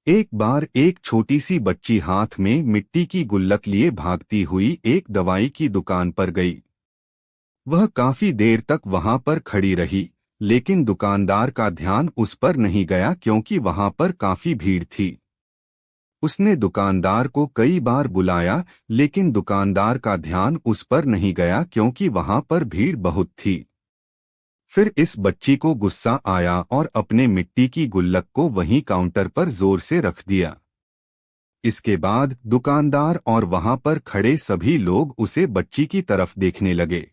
एक बार एक छोटी सी बच्ची हाथ में मिट्टी की गुल्लक लिए भागती हुई एक दवाई की दुकान पर गई। वह काफी देर तक वहां पर खड़ी रही, लेकिन दुकानदार का ध्यान उस पर नहीं गया क्योंकि वहां पर काफी भीड़ थी। उसने दुकानदार को कई बार बुलाया, लेकिन दुकानदार का ध्यान उस पर नहीं गया क्योंकि वहां पर भीड़ बहुत थी। फिर इस बच्ची को गुस्सा आया और अपने मिट्टी की गुल्लक को वहीं काउंटर पर जोर से रख दिया। इसके बाद दुकानदार और वहां पर खड़े सभी लोग उसे बच्ची की तरफ देखने लगे।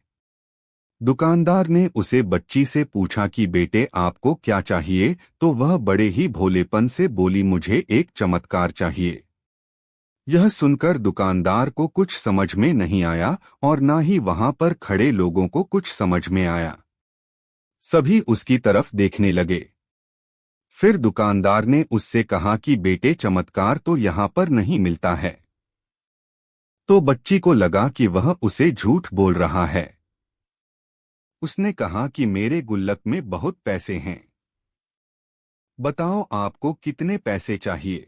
दुकानदार ने उसे बच्ची से पूछा कि बेटे आपको क्या चाहिए, तो वह बड़े ही भोलेपन से बोली मुझे एक चमत्कार चाहिए। यह सुनकर दुकानदार को कुछ समझ में नहीं आया और ना ही वहां पर खड़े लोगों को कुछ समझ में आया। सभी उसकी तरफ देखने लगे। फिर दुकानदार ने उससे कहा कि बेटे चमत्कार तो यहाँ पर नहीं मिलता है। तो बच्ची को लगा कि वह उसे झूठ बोल रहा है। उसने कहा कि मेरे गुल्लक में बहुत पैसे हैं। बताओ आपको कितने पैसे चाहिए?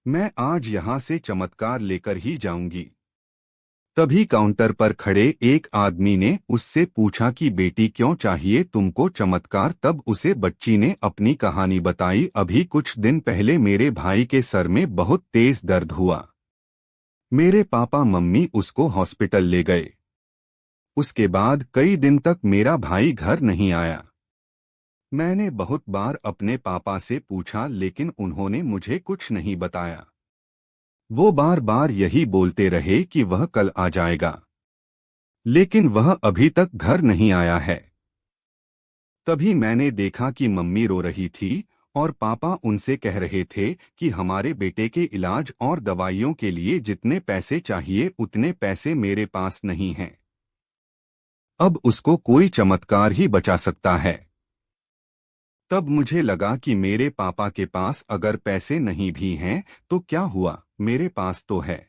मैं आज यहाँ से चमत्कार लेकर ही जाऊंगी। तभी काउंटर पर खड़े एक आदमी ने उससे पूछा कि बेटी क्यों चाहिए तुमको चमत्कार? तब उसे बच्ची ने अपनी कहानी बताई। अभी कुछ दिन पहले मेरे भाई के सर में बहुत तेज दर्द हुआ। मेरे पापा मम्मी उसको हॉस्पिटल ले गए। उसके बाद कई दिन तक मेरा भाई घर नहीं आया। मैंने बहुत बार अपने पापा से पूछा, लेकिन उन्होंने मुझे कुछ नहीं बताया। वो बार बार यही बोलते रहे कि वह कल आ जाएगा, लेकिन वह अभी तक घर नहीं आया है। तभी मैंने देखा कि मम्मी रो रही थी और पापा उनसे कह रहे थे कि हमारे बेटे के इलाज और दवाइयों के लिए जितने पैसे चाहिए उतने पैसे मेरे पास नहीं हैं। अब उसको कोई चमत्कार ही बचा सकता है। तब मुझे लगा कि मेरे पापा के पास अगर पैसे नहीं भी हैं तो क्या हुआ, मेरे पास तो है।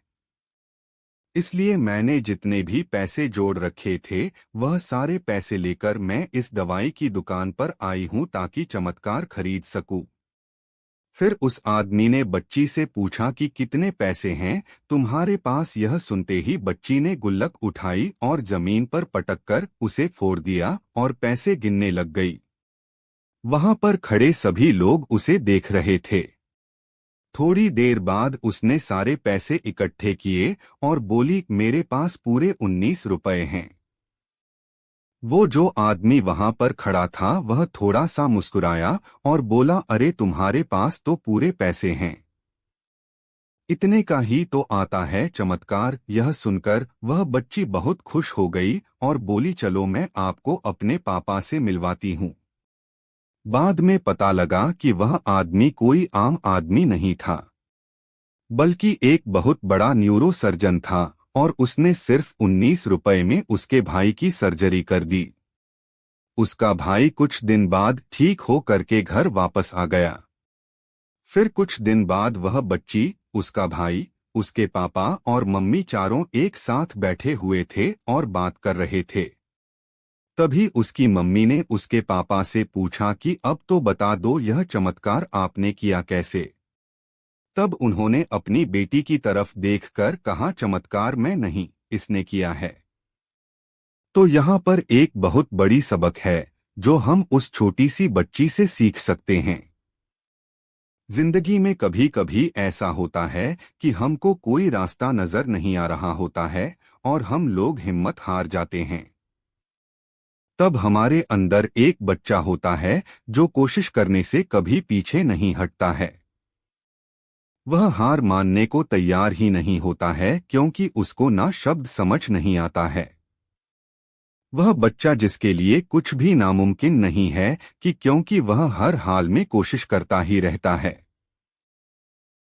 इसलिए मैंने जितने भी पैसे जोड़ रखे थे वह सारे पैसे लेकर मैं इस दवाई की दुकान पर आई हूं ताकि चमत्कार खरीद सकूं। फिर उस आदमी ने बच्ची से पूछा कि कितने पैसे हैं तुम्हारे पास? यह सुनते ही बच्ची ने गुल्लक उठाई और जमीन पर पटककर उसे फोड़ दिया और पैसे गिनने लग गई। वहां पर खड़े सभी लोग उसे देख रहे थे। थोड़ी देर बाद उसने सारे पैसे इकट्ठे किए और बोली मेरे पास पूरे 19 रुपए हैं। वो जो आदमी वहां पर खड़ा था वह थोड़ा सा मुस्कुराया और बोला अरे तुम्हारे पास तो पूरे पैसे हैं, इतने का ही तो आता है चमत्कार। यह सुनकर वह बच्ची बहुत खुश हो गई और बोली चलो मैं आपको अपने पापा से मिलवाती हूँ। बाद में पता लगा कि वह आदमी कोई आम आदमी नहीं था, बल्कि एक बहुत बड़ा न्यूरो सर्जन था और उसने सिर्फ 19 रुपए में उसके भाई की सर्जरी कर दी। उसका भाई कुछ दिन बाद ठीक हो करके घर वापस आ गया। फिर कुछ दिन बाद वह बच्ची, उसका भाई, उसके पापा और मम्मी चारों एक साथ बैठे हुए थे और बात कर रहे थे। तभी उसकी मम्मी ने उसके पापा से पूछा कि अब तो बता दो यह चमत्कार आपने किया कैसे? तब उन्होंने अपनी बेटी की तरफ देखकर कहा चमत्कार मैं नहीं, इसने किया है। तो यहाँ पर एक बहुत बड़ी सबक है जो हम उस छोटी सी बच्ची से सीख सकते हैं। जिंदगी में कभी कभी ऐसा होता है कि हमको कोई रास्ता नजर नहीं आ रहा होता है और हम लोग हिम्मत हार जाते हैं। तब हमारे अंदर एक बच्चा होता है जो कोशिश करने से कभी पीछे नहीं हटता है। वह हार मानने को तैयार ही नहीं होता है क्योंकि उसको ना शब्द समझ नहीं आता है। वह बच्चा जिसके लिए कुछ भी नामुमकिन नहीं है कि क्योंकि वह हर हाल में कोशिश करता ही रहता है।